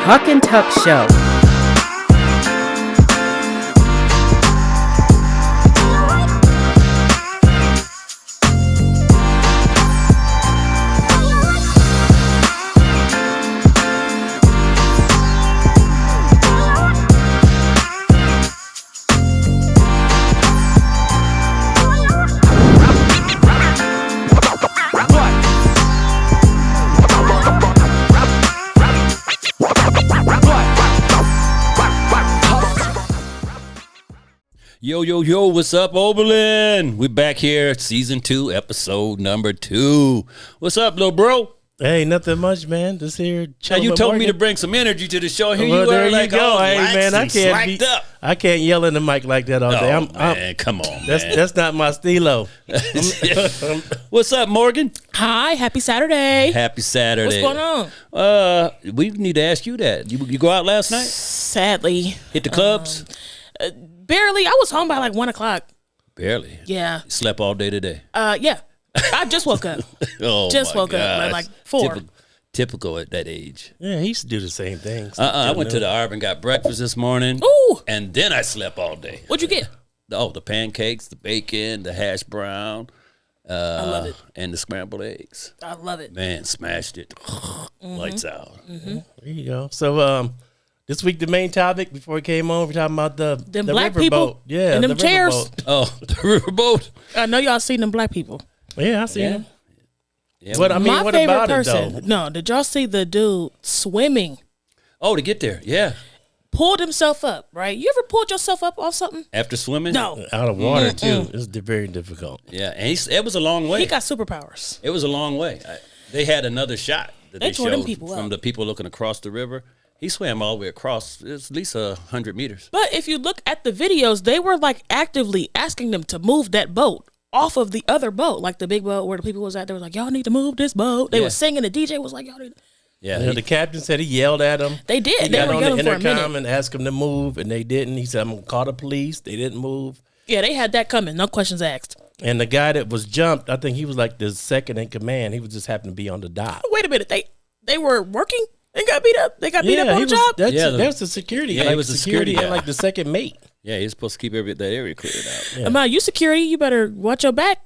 Talk and Tuck Show. Yo, what's up, Oberlin? We're back here, season 2, episode number 2. What's up, little bro? Hey, nothing much, man. Just here. Now, you told me to bring some energy to the show. Here well, you there are, you like, go. all hey, man, up. I can't yell in the mic like that all day. Man, come on, That's not my stilo. What's up, Morgan? Hi, happy Saturday. Happy Saturday. What's going on? We need to ask you that. You go out last night? Sadly. Hit the clubs? Barely. I was home by like 1 o'clock. Barely? Yeah. Slept all day today? Yeah. I just woke up. Just woke up at like 4. Typical at that age. Yeah, he used to do the same things. I went to the Arbor and got breakfast this morning. Ooh. And then I slept all day. What'd you get? The pancakes, the bacon, the hash brown. I love it. And the scrambled eggs. I love it. Man, smashed it. Lights out. There you go. So, this week the main topic before we came on, we're talking about the black riverboat. people. Yeah, and them the chairs. riverboat. Oh, the riverboat. I know y'all seen them black people. Yeah, I see them. Yeah, What My what favorite about person. it though? No, did y'all see the dude swimming? Oh, to get there, yeah. Pulled himself up, right? You ever pulled yourself up off something? After swimming? No. Out of water too. It's very difficult. Yeah, and it was a long way. He got superpowers. It was a long way. They had another shot that They they tore them showed people from up. the people looking across the river. He swam all the way across. It's at least 100 meters. But if you look at the videos, they were like actively asking them to move that boat off of the other boat, like the big boat where the people was at. They were like, y'all need to move this boat. They Yeah. were singing. The DJ was like, y'all need to. Yeah, The captain said he yelled at him. They did. He They got were on the yelling for a intercom minute. and asked him to move, and they didn't. He said, "I'm gonna call the police." They didn't move. Yeah, they had that coming. No questions asked. And the guy that was jumped, I think he was like the second in command. He was just happened to be on the dock. Wait a minute. They were working and got beat up. They got beat up on he the was, job. That's the security. Yeah, he was the security and guy. like the second mate. yeah, he's supposed to keep that area cleared out. Yeah. Ahmad, you security. You better watch your back.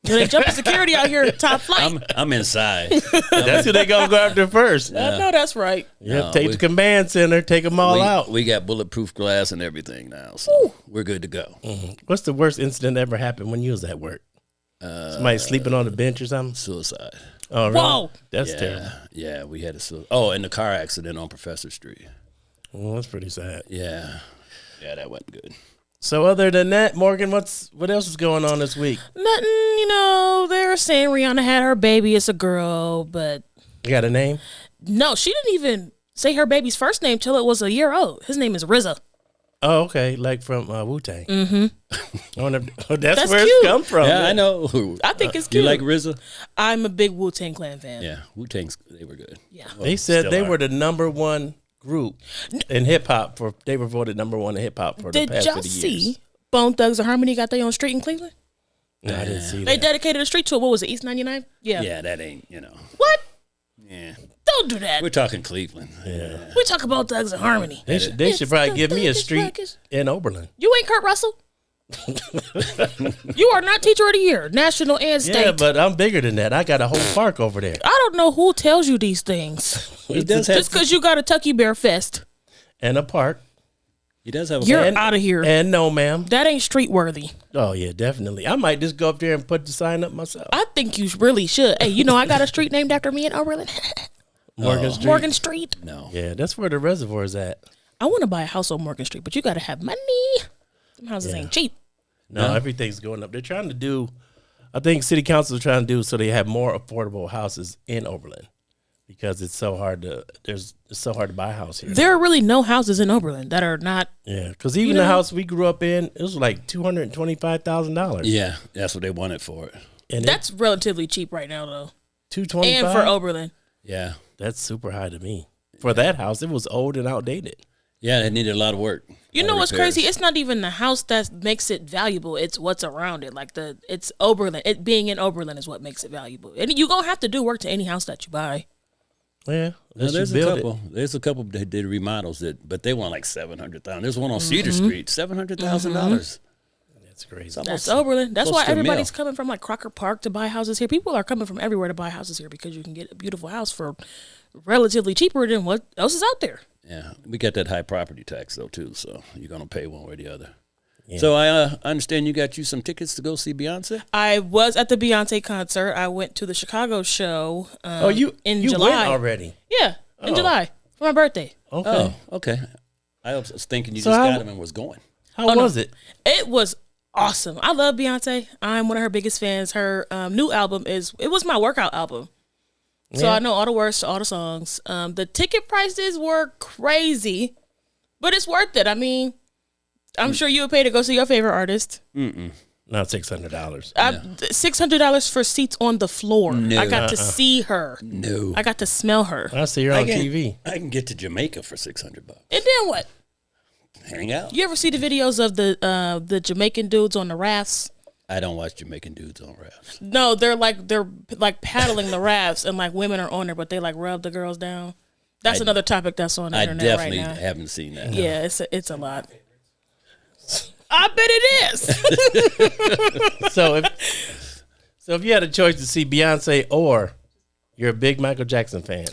They jumping security out here top flight. I'm inside. That's who they gonna go after first. I know that's right. Yeah, No, take the command center, take them all out. We got bulletproof glass and everything now, so we're good to go. What's the worst incident that ever happened when you was at work? Somebody sleeping on the bench or something? Suicide. Oh, really? Whoa. That's terrible. Yeah, we had and the car accident on Professor Street. Well, that's pretty sad. Yeah, that wasn't good. So other than that, Morgan, what else is going on this week? Nothing, they're saying Rihanna had her baby. It's a girl, but You got a name? no, she didn't even say her baby's first name till it was a year old. His name is RZA. Oh, okay, like from Wu-Tang. Mm-hmm. That's where cute. it's come from. Yeah, I know. I think it's You cute. like RZA? I'm a big Wu-Tang Clan fan. Yeah, Wu-Tang's, they were good. Yeah. They said Still they are. were the #1 group in hip hop they were voted #1 in hip hop for the Did past y'all 50 years. see Bone Thugs and Harmony got their own street in Cleveland? No, I didn't see They that. dedicated a street to it. What was it, East 99? Yeah. Yeah, that ain't, What? Yeah. Don't do that. We're talking Cleveland. Yeah. We talk about Thugs and Harmony. They should probably give me a street in Oberlin. You ain't Kurt Russell. You are not Teacher of the Year, national and state. Yeah, but I'm bigger than that. I got a whole park over there. I don't know who tells you these things. He does have. Just because you got a Tucky Bear Fest, And a park. He does have. you're And- out of here. And no, ma'am. That ain't street worthy. Oh, yeah, definitely. I might just go up there and put the sign up myself. I think you really should. Hey, I got a street named after me in Oberlin. Morgan Street. Morgan Street. No. Yeah, that's where the reservoir is at. I want to buy a house on Morgan Street, but you got to have money. Them houses ain't cheap. No, everything's going up. They're trying to do, I think city council is trying to do so they have more affordable houses in Oberlin because it's so hard to buy a house here. There are really no houses in Oberlin that are not. Yeah, because even the house we grew up in, it was like $225,000. Yeah, that's what they wanted for it. And That's relatively cheap right now, though. $225. And for Oberlin. Yeah. That's super high to me. For that house, it was old and outdated. Yeah, it needed a lot of work. You know what's crazy? It's not even the house that makes it valuable. It's what's around it. Like it's Oberlin. It being in Oberlin is what makes it valuable. And you're going to have to do work to any house that you buy. Yeah, Now, there's a couple that did remodels but they want like $700,000. There's one on Cedar Street, $700,000. That's crazy. That's Oberlin. That's why everybody's coming from like Crocker Park to buy houses here. People are coming from everywhere to buy houses here because you can get a beautiful house for relatively cheaper than what else is out there. Yeah, we got that high property tax though too, so you're gonna pay one way or the other. Yeah. So I understand you got you some tickets to go see Beyonce. I was at the Beyonce concert. I went to the Chicago show. You July went already? Yeah, in July for my birthday. Okay. Oh, okay. I was thinking you just got him and was going. How was it? It was awesome. I love Beyonce. I'm one of her biggest fans. Her new album was my workout album. So I know all the words to all the songs. The ticket prices were crazy, but it's worth it. I mean, I'm sure you would pay to go see your favorite artist. Not $600. $600 for seats on the floor. No. I got to see her. No. I got to smell her. I see her on TV. I can get to Jamaica for $600. And then what? Hang out. You ever see the videos of the Jamaican dudes on the rafts? I don't watch Jamaican dudes on rafts. No, they're like paddling the rafts and like women are on there, but they like rub the girls down. That's another topic that's on the internet right now. I definitely haven't seen that. Yeah, it's a lot. I bet it is. So if you had a choice to see Beyonce or you're a big Michael Jackson fan,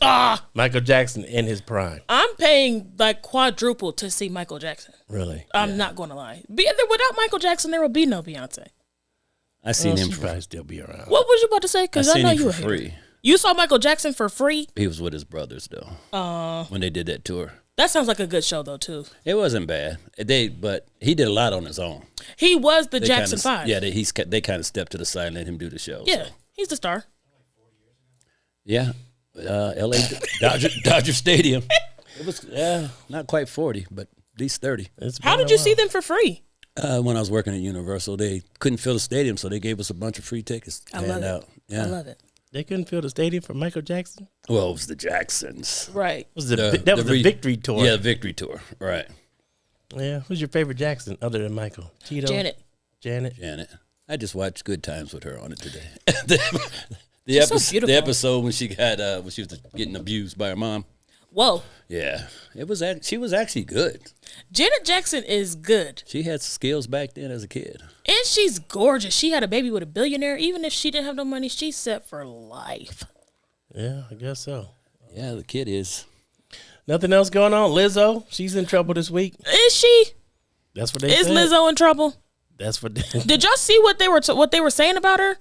Michael Jackson in his prime, I'm paying like quadruple to see Michael Jackson. Really? I'm not going to lie. Without Michael Jackson, there will be no Beyonce. I seen him probably still be around. What was you about to say? Because I know you were for free. You saw Michael Jackson for free? He was with his brothers though. When they did that tour. That sounds like a good show though too. It wasn't bad. But he did a lot on his own. He was the Jackson 5. Yeah, they kind of stepped to the side and let him do the show. Yeah, so. he's the star. Yeah, L.A. Dodger Stadium. It was not quite 40, but at least 30. How did you see them for free? When I was working at Universal, they couldn't fill the stadium, so they gave us a bunch of free tickets. I love it. Yeah. I love it. They couldn't fill the stadium for Michael Jackson? Well, it was the Jacksons. Right. That was the Victory Tour. Yeah, the Victory Tour. Right. Yeah. Who's your favorite Jackson other than Michael? Tito? Janet. I just watched Good Times with her on it today. The episode when she was getting abused by her mom. Whoa. Yeah. She was actually good. Janet Jackson is good. She had skills back then as a kid. And she's gorgeous. She had a baby with a billionaire. Even if she didn't have no money, she's set for life. Yeah, I guess so. Yeah, the kid is. Nothing else going on? Lizzo, she's in trouble this week. Is she? That's what they said. Is Lizzo in trouble? That's what Did y'all see what they were saying about her?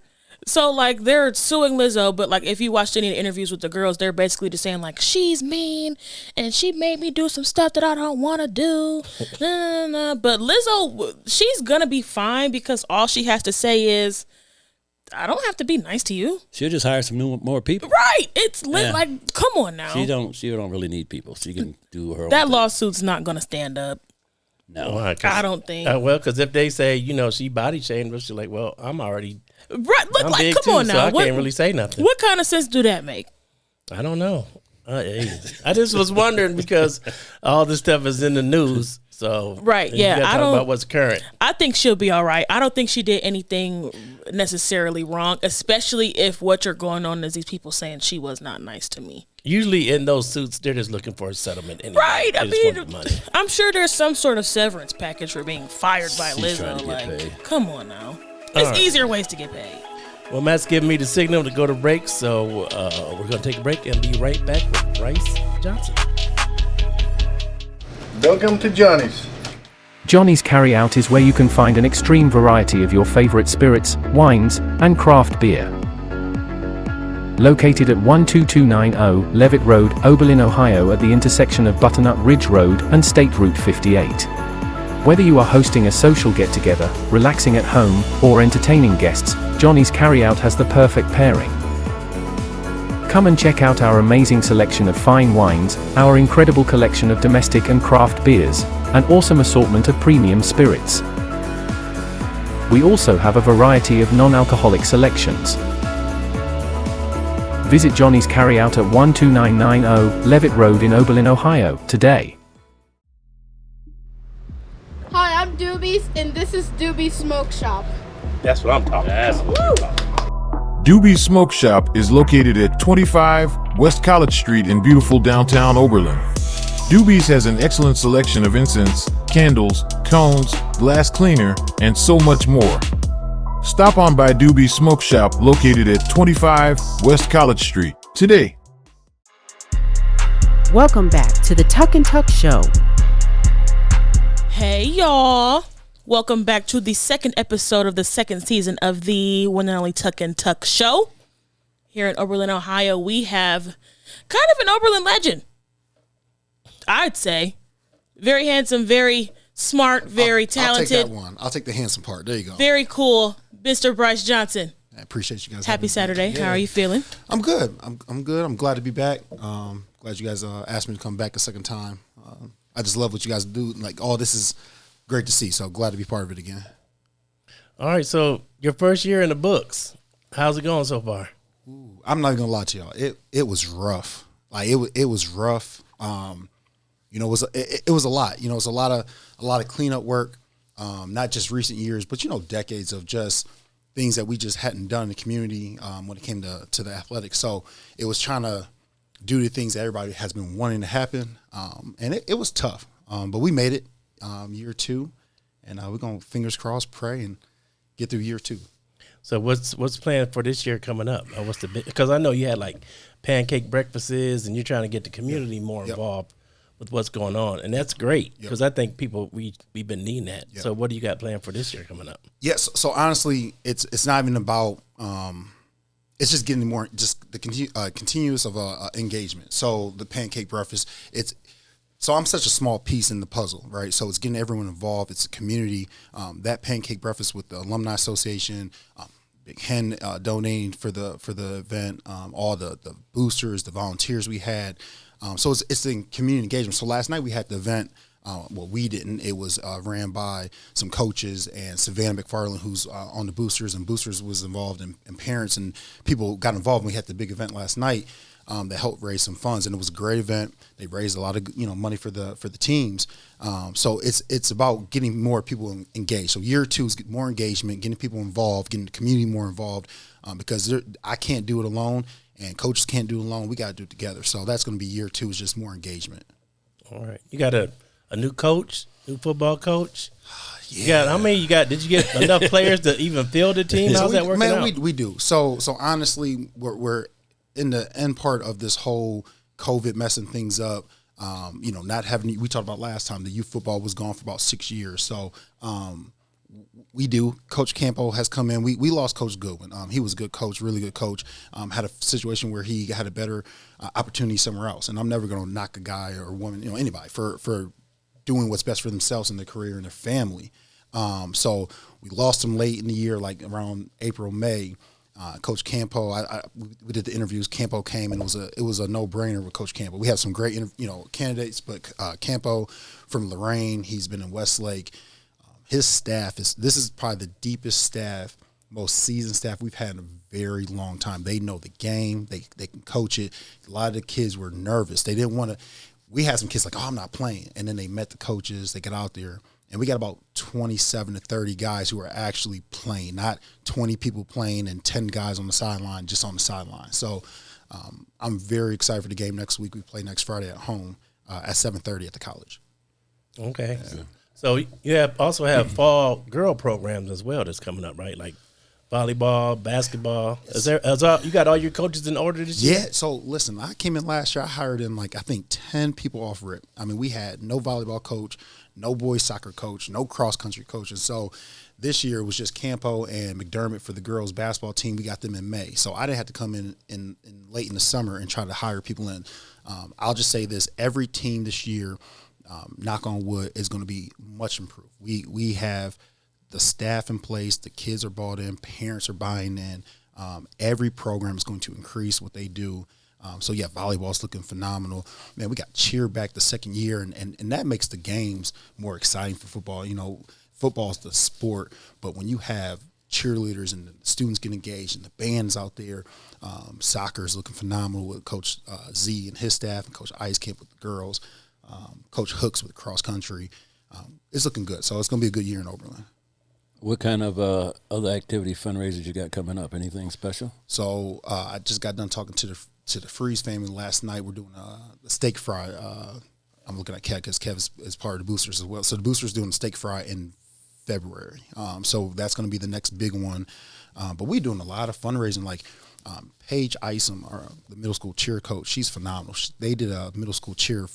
So, like, they're suing Lizzo, but, like, if you watched any of the interviews with the girls, they're basically just saying, like, she's mean, and she made me do some stuff that I don't want to do. But Lizzo, she's going to be fine because all she has to say is, I don't have to be nice to you. She'll just hire some more people. Right. It's like, come on now. She don't really need people. She can do her own That thing. Lawsuit's not going to stand up. No. Why? I don't think. Well, because if they say, she body shamed, she's like, well, I'm already... Right, I'm big come too, on now. So I can't really say nothing. What kind of sense do that make? I don't know. I just was wondering because all this stuff is in the news. So right, yeah. I don't about what's current. I think she'll be all right. I don't think she did anything necessarily wrong, especially if what you're going on is these people saying she was not nice to me. Usually in those suits, they're just looking for a settlement anyway. Right. I mean, I'm sure there's some sort of severance package for being fired by Lizzo. Like, come on now. There's easier ways to get paid. Well, Matt's giving me the signal to go to break, so we're going to take a break and be right back with Bryce Johnson. Welcome to Johnny's. Johnny's Carryout is where you can find an extreme variety of your favorite spirits, wines, and craft beer. Located at 12290 Levitt Road, Oberlin, Ohio at the intersection of Butternut Ridge Road and State Route 58. Whether you are hosting a social get-together, relaxing at home, or entertaining guests, Johnny's Carryout has the perfect pairing. Come and check out our amazing selection of fine wines, our incredible collection of domestic and craft beers, an awesome assortment of premium spirits. We also have a variety of non-alcoholic selections. Visit Johnny's Carryout at 12990 Levitt Road in Oberlin, Ohio, today. Hi, I'm Doobies, and this is Doobies Smoke Shop. That's what I'm talking about. Doobies Smoke Shop is located at 25 West College Street in beautiful downtown Oberlin. Doobies has an excellent selection of incense, candles, cones, glass cleaner, and so much more. Stop on by Doobies Smoke Shop located at 25 West College Street today. Welcome back to the Tuck and Tuck Show. Hey, y'all. Welcome back to the second episode of the second season of the one and only Tuck and Tuck Show. Here in Oberlin, Ohio, we have kind of an Oberlin legend, I'd say. Very handsome, very smart, very talented. I'll take that one. I'll take the handsome part. There you go. Very cool, Mr. Bryce Johnson. I appreciate you guys. Happy Saturday. Yeah. How are you feeling? I'm good. I'm good. I'm glad to be back. Glad you guys asked me to come back a second time. I just love what you guys do. Like, all this is great to see. So glad to be part of it again. All right. So your first year in the books, how's it going so far? Ooh, I'm not even gonna lie to y'all. It was rough. Like it was rough. It was a lot. It was a lot of cleanup work. Not just recent years, but decades of just things that we just hadn't done in the community when it came to the athletics. So it was trying to do the things that everybody has been wanting to happen, and it was tough. But we made it. Year two, and we're gonna fingers crossed, pray, and get through year two. So what's planned for this year coming up? Or what's because I know you had like pancake breakfasts, and you're trying to get the community more involved with what's going on, and that's great because I think people we've been needing that. So what do you got planned for this year coming up? Yes. So honestly, it's not even about. It's just getting more just the continuous of engagement. So the pancake breakfast, So I'm such a small piece in the puzzle, right? So it's getting everyone involved. It's a community. That pancake breakfast with the Alumni Association, Big Hen donating for the event, all the boosters, the volunteers we had. So it's the community engagement. So last night we had the event. We didn't. It was ran by some coaches and Savannah McFarland, who's on the boosters, and boosters was involved, and parents and people got involved. And we had the big event last night. That helped raise some funds, and it was a great event. They raised a lot of money for the teams. So it's about getting more people engaged. So year two is more engagement, getting people involved, getting the community more involved, because I can't do it alone, and coaches can't do it alone. We got to do it together. So that's going to be year two, is just more engagement. All right, you got a new coach, new football coach. Yeah, how many you got? Did you get enough players to even field the team? How's that working out? We do. So honestly, we're in the end part of this whole COVID messing things up, not having, we talked about last time, the youth football was gone for about 6 years. So we do. Coach Campo has come in. We lost Coach Goodwin. He was a good coach, really good coach. Had a situation where he had a better opportunity somewhere else. And I'm never going to knock a guy or a woman, anybody for doing what's best for themselves in their career and their family. So we lost him late in the year, like around April, May. Coach Campo, we did the interviews. Campo came, and it was a no-brainer with Coach Campo. We have some great candidates, but Campo from Lorraine, he's been in Westlake. His staff this is probably the deepest staff, most seasoned staff we've had in a very long time. They know the game. They can coach it. A lot of the kids were nervous. They didn't want to. We had some kids like, I'm not playing, and then they met the coaches. They got out there. And we got about 27 to 30 guys who are actually playing, not 20 people playing and 10 guys on the sideline, just on the sideline. So I'm very excited for the game next week. We play next Friday at home at 7:30 at the college. Okay. Yeah. So you also have fall girl programs as well that's coming up, right? Like volleyball, basketball. Yes. You got all your coaches in order this year? Yeah. So listen, I came in last year. I hired in 10 people off rip. I mean, we had no volleyball coach, no boys soccer coach, no cross country coaches. So this year it was just Campo and McDermott for the girls basketball team. We got them in May. So I didn't have to come in late in the summer and try to hire people in. I'll just say this: every team this year, knock on wood, is going to be much improved. We have the staff in place, the kids are bought in, parents are buying in. Every program is going to increase what they do. Volleyball's looking phenomenal. Man, we got cheer back the second year, and that makes the games more exciting for football. Football's the sport, but when you have cheerleaders and the students get engaged and the band's out there, soccer's looking phenomenal with Coach Z and his staff, and Coach Icecamp with the girls, Coach Hooks with cross country. It's looking good. So it's going to be a good year in Oberlin. What kind of other activity fundraisers you got coming up? Anything special? So I just got done talking to the Freeze family last night. We're doing a steak fry. I'm looking at Kev because Kev is part of the Boosters as well. So the Boosters doing a steak fry in February. So that's going to be the next big one. But we're doing a lot of fundraising. Like Paige Isom, the middle school cheer coach, she's phenomenal. They did a middle school cheer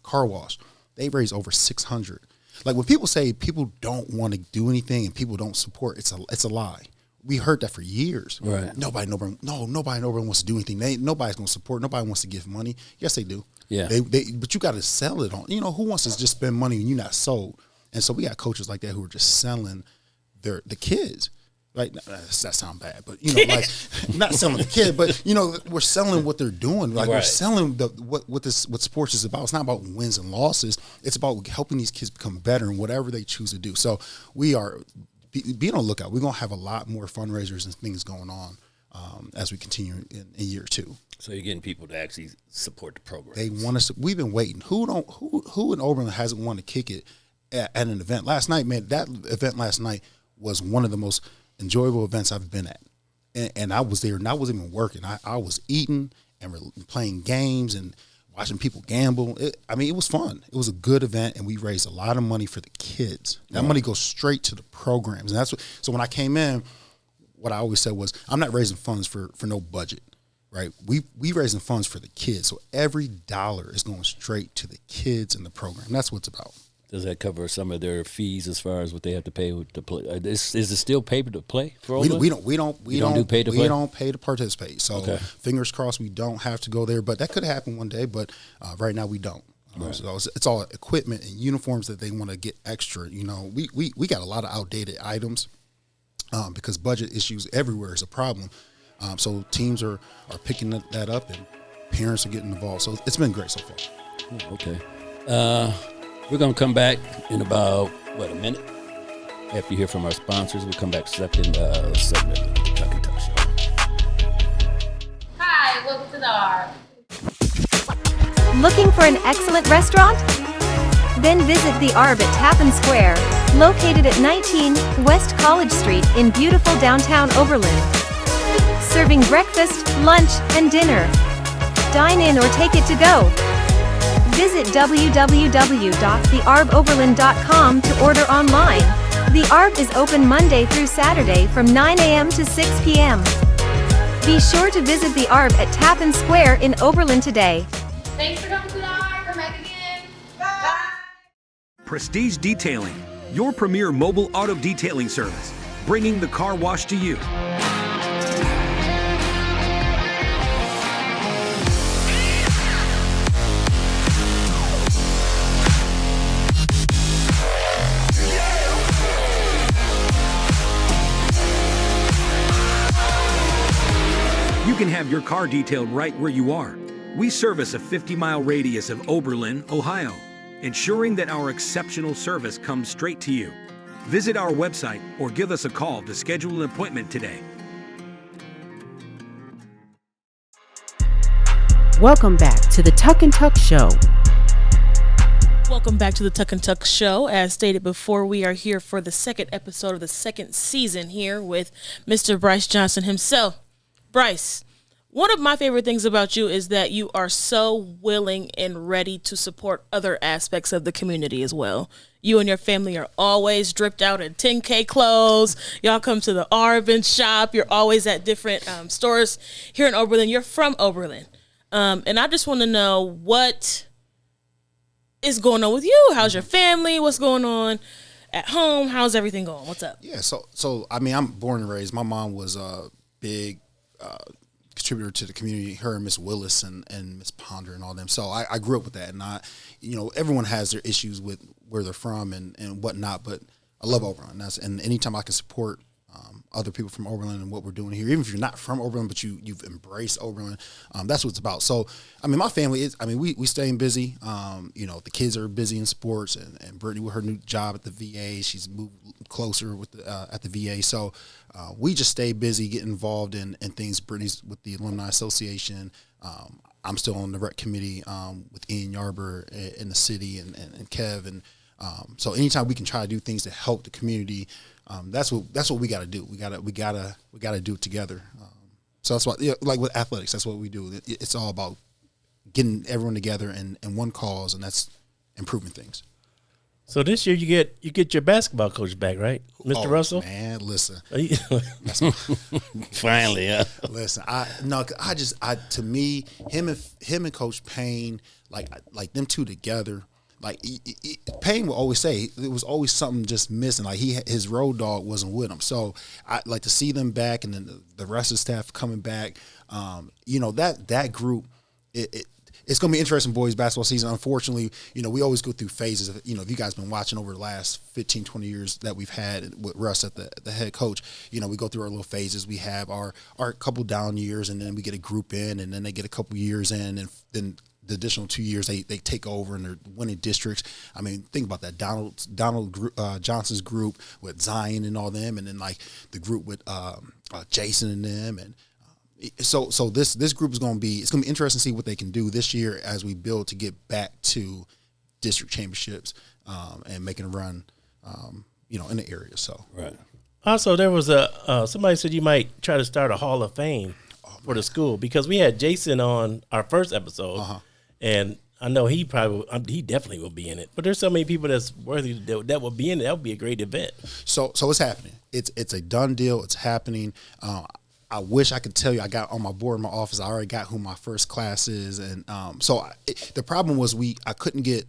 car wash. They raised over 600. Like when people say people don't want to do anything and people don't support, it's a lie. We heard that for years. Right. Nobody in Oberlin wants to do anything. Nobody's going to support. Nobody wants to give money. Yes, they do. Yeah. But you got to sell it on. Who wants to just spend money when you're not sold? And so we got coaches like that who are just selling the kids. Like that sound bad, but like not selling the kid, but we're selling what they're doing. Like we're selling what sports is about. It's not about wins and losses. It's about helping these kids become better in whatever they choose to do. So we are be on the lookout. We're gonna have a lot more fundraisers and things going on as we continue in year 2. So you're getting people to actually support the program. They want us. We've been waiting. Who in Oberlin hasn't wanted to kick it at an event? Last night, man, that event last night was one of the most enjoyable events I've been at, and I was there, and I wasn't even working. I was eating and playing games and watching people gamble. It was fun. It was a good event, and we raised a lot of money for the kids. That money goes straight to the programs, and that's what. So when I came in, what I always said was, I'm not raising funds for no budget, right? We raising funds for the kids, so every dollar is going straight to the kids in the program. That's what it's about. Does that cover some of their fees as far as what they have to pay to play? Is it still pay to play for all? We don't do pay to play. We don't pay to participate. So fingers crossed we don't have to go there. But that could happen one day. But right now we don't. Right. So it's all equipment and uniforms that they want to get extra. We got a lot of outdated items because budget issues everywhere is a problem. So teams are picking that up and parents are getting involved. So it's been great so far. Oh, okay. We're going to come back in about, a minute? After you hear from our sponsors, we'll come back second segment of the Tuck and Tuck Show. Hi, welcome to the ARB. Looking for an excellent restaurant? Then visit the ARB at Tappan Square, located at 19 West College Street in beautiful downtown Oberlin. Serving breakfast, lunch, and dinner. Dine in or take it to go. Visit www.thearboberlin.com to order online. The ARB is open Monday through Saturday from 9 a.m. to 6 p.m. Be sure to visit the ARB at Tappan Square in Oberlin today. Thanks for coming to the ARB. Come back again. Bye. Prestige Detailing, your premier mobile auto detailing service, bringing the car wash to you. You can have your car detailed right where you are. We service a 50-mile radius of Oberlin, Ohio, ensuring that our exceptional service comes straight to you. Visit our website or give us a call to schedule an appointment today. Welcome back to the Tuck and Tuck Show. Welcome back to the Tuck and Tuck Show. As stated before, we are here for the second episode of the second season here with Mr. Bryce Johnson himself. Bryce, one of my favorite things about you is that you are so willing and ready to support other aspects of the community as well. You and your family are always dripped out in 10K clothes. Y'all come to the ARB and shop. You're always at different stores here in Oberlin. You're from Oberlin. And I just want to know what is going on with you. How's your family? What's going on at home? How's everything going? What's up? Yeah, so I'm born and raised. My mom was a big contributor to the community, her and Miss Willis and Miss Ponder and all them. So I grew up with that, and everyone has their issues with where they're from and whatnot, but I love Oberlin. And anytime I can support other people from Oberlin and what we're doing here, even if you're not from Oberlin, but you've embraced Oberlin, that's what it's about. So, my family is, we staying busy. The kids are busy in sports, and Brittany with her new job at the VA, she's moved closer with at the VA. So we just stay busy, get involved in things. Brittany's with the Alumni Association. I'm still on the rec committee with Ian Yarber in the city and Kev, and So anytime we can try to do things to help the community, that's what we got to do. We gotta do it together. So that's what, like with athletics, that's what we do. It's all about getting everyone together in one cause, and that's improving things. So this year you get your basketball coach back, right, Mr. Russell? Man, listen. Finally, yeah. Listen, to me, him and Coach Payne, like them two together. Like Payne would always say, there was always something just missing. Like his road dog wasn't with him. So I like to see them back, and then the rest of the staff coming back. That group, it's going to be interesting boys basketball season. Unfortunately, we always go through phases. If you guys been watching over the last 15, 20 years that we've had with Russ at the head coach, we go through our little phases. We have our couple down years, and then we get a group in, and then they get a couple years in, and then the additional 2 years they take over and they're winning districts. I mean, think about that. Donald Johnson's group with Zion and all them, and then like the group with Jason and them, and so this group it's going to be interesting to see what they can do this year as we build to get back to district championships and making a run, in the area. So right. Also, there was somebody said you might try to start a Hall of Fame for the school, because we had Jason on our first episode, and I know he definitely will be in it. But there's so many people that's worthy that will be in it. That would be a great event. So it's happening. It's a done deal. It's happening. I wish I could tell you I got on my board in my office. I already got who my first class is, and the problem was I couldn't get.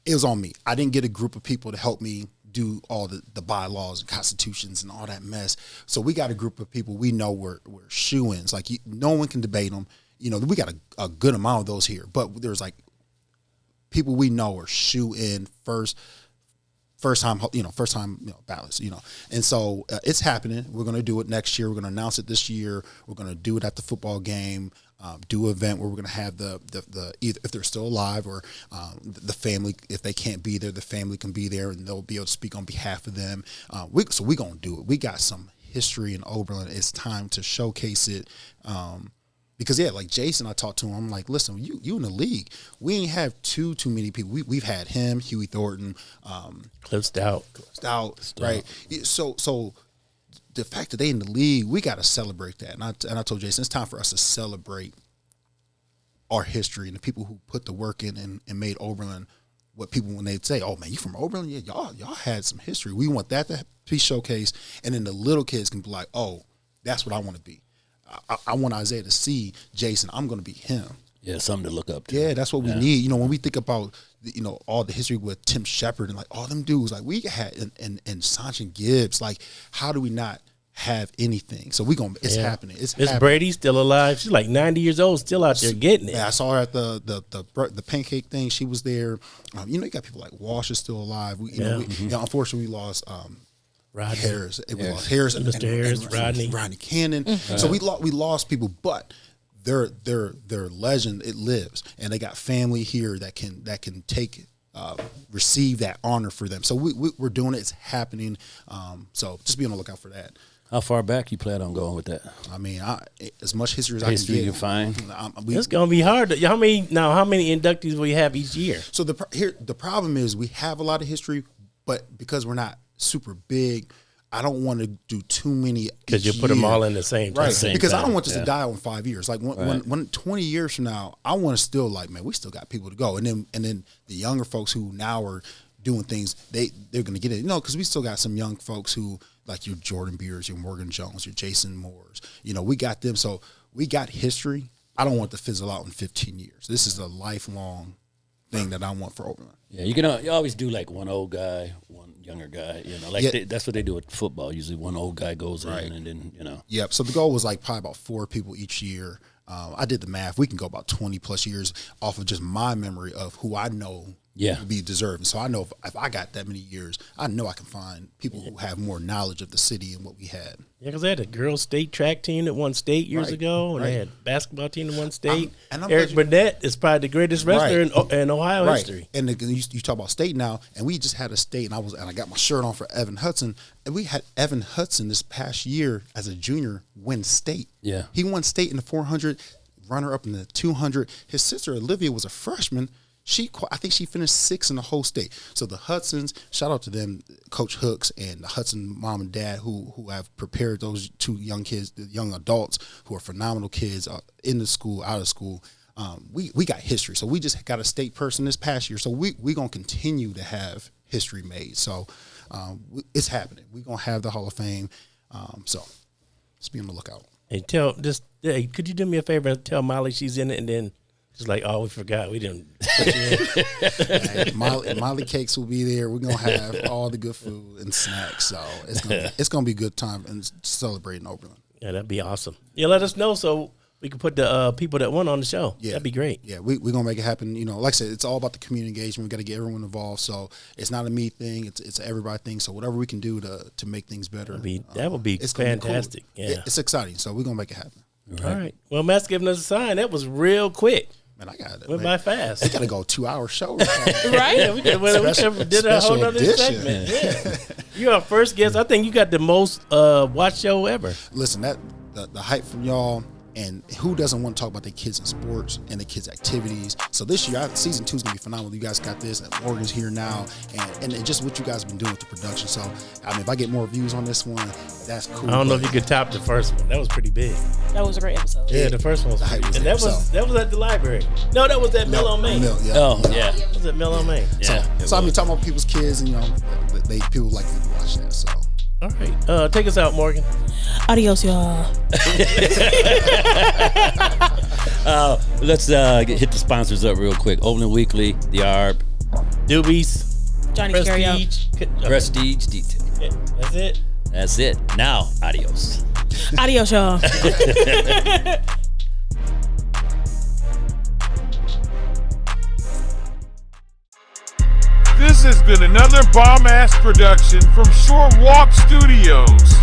It was on me. I didn't get a group of people to help me do all the bylaws and constitutions and all that mess. So we got a group of people we know we're shoo-ins. Like no one can debate them. We got a good amount of those here, but there's like people we know are shoo-in first time ballots, and so it's happening. We're going to do it next year. We're going to announce it this year. We're going to do it at the football game. Do an event where we're going to have the either if they're still alive or the family, if they can't be there, the family can be there and they'll be able to speak on behalf of them. We're going to do it. We got some history in Oberlin. It's time to showcase it. Because like Jason, I talked to him. I'm like, listen, you in the league. We ain't have too many people. We've had him, Huey Thornton, Cliff Stout, right? So the fact that they in the league, we got to celebrate that. And I told Jason, it's time for us to celebrate our history and the people who put the work in and made Oberlin what people, when they say, oh man, you from Oberlin? Yeah, y'all had some history. We want that to be showcased. And then the little kids can be like, oh, that's what I want to be. I want Isaiah to see Jason. I'm going to be him. Yeah, something to look up to. Yeah, that's what we need. When we think about all the history with Tim Shepard and like all them dudes, like we had and Sanchin Gibbs. Like, how do we not have anything? So it's happening. It's Miss Brady's still alive. She's like 90 years old, still out there getting it. Yeah, I saw her at the pancake thing. She was there. You got people like Walsh is still alive. Unfortunately, we lost. Rodney Harris. We lost Harris and Mr. Harris, Rodney Cannon. Mm-hmm. So we lost people, but their legend, it lives, and they got family here that can take receive that honor for them. So we're doing it. It's happening. So just be on the lookout for that. How far back you plan on going with that? I mean, as much history as I can get. You find it's gonna be hard. How many inductees will you have each year? So the problem is we have a lot of history, but because we're not super big, I don't want to do too many because you put them all in the same time. Right, because I don't want this to die in 5 years. Like when 20 years from now, I want to still like, man, we still got people to go, and then the younger folks who now are doing things, they're going to get it. Because we still got some young folks who like your Jordan Beers, your Morgan Jones, your Jason Moores. We got them. So we got history. I don't want to fizzle out in 15 years. This is a lifelong thing that I want for Oberlin. Yeah, you always do like one old guy, one younger guy. That's what they do with football. Usually, one old guy goes in, and then Yep. So the goal was like probably about 4 people each year. I did the math. We can go about 20 plus years off of just my memory of who I know would be deserving. So I know if I got that many years, I know I can find people who have more knowledge of the city and what we had. Yeah, because they had a girls' state track team that won state years ago, and they had a basketball team that won state. Eric Burnett is probably the greatest wrestler in Ohio history. And you talk about state now, and we just had a state, and I got my shirt on for Evan Hudson, and we had Evan Hudson this past year as a junior win state. Yeah, he won state in the 400, runner up in the 200. His sister Olivia was a freshman. I think she finished 6th in the whole state. So the Hudsons, shout out to them, Coach Hooks and the Hudson mom and dad who have prepared those 2 young kids, the young adults who are phenomenal kids in the school, out of school. We got history. So we just got a state person this past year. So we going to continue to have history made. So it's happening. We're going to have the Hall of Fame. So just be on the lookout. And could you do me a favor and tell Molly she's in it, and then just like, oh, we forgot. We didn't put you in. Molly Cakes will be there. We're going to have all the good food and snacks. So it's gonna be a good time and celebrating Oberlin. Yeah, that'd be awesome. Yeah, let us know so we can put the people that won on the show. Yeah. That'd be great. Yeah, we're going to make it happen. You know, like I said, it's all about the community engagement. We got to get everyone involved. So it's not a me thing. It's an everybody thing. So whatever we can do to make things better. That would be it's fantastic. Cool. Yeah. It's exciting. So we're going to make it happen. All right. Well, Matt's giving us a sign. That was real quick. Man, I got it. Went by fast. We got to go 2-hour show. Right? Yeah, we did a whole other segment. Yeah. You're our first guest. I think you got the most watched show ever. Listen, the hype from y'all. And who doesn't want to talk about their kids in sports and their kids' activities? So this year, season 2 is going to be phenomenal. You guys got this. And Morgan's here now. And just what you guys have been doing with the production. So, I mean, if I get more views on this one, that's cool. I don't know if you could top the first one. That was pretty big. That was a great episode. Yeah, the first one was pretty big. And that was at the library. No, that was at Mill on Main. Yeah. Oh, yeah. That was at Mill on Main. Yeah. So I mean, talking about people's kids and, people like to watch that. So. All right. Take us out, Morgan. Adios, y'all. Let's hit the sponsors up real quick. Oberlin Weekly, The Arb, Doobies, Johnny's Carryout. Prestige Detail. Yeah, that's it. That's it. Now, adios. Adios, y'all. This has been another bomb-ass production from Short Walk Studios.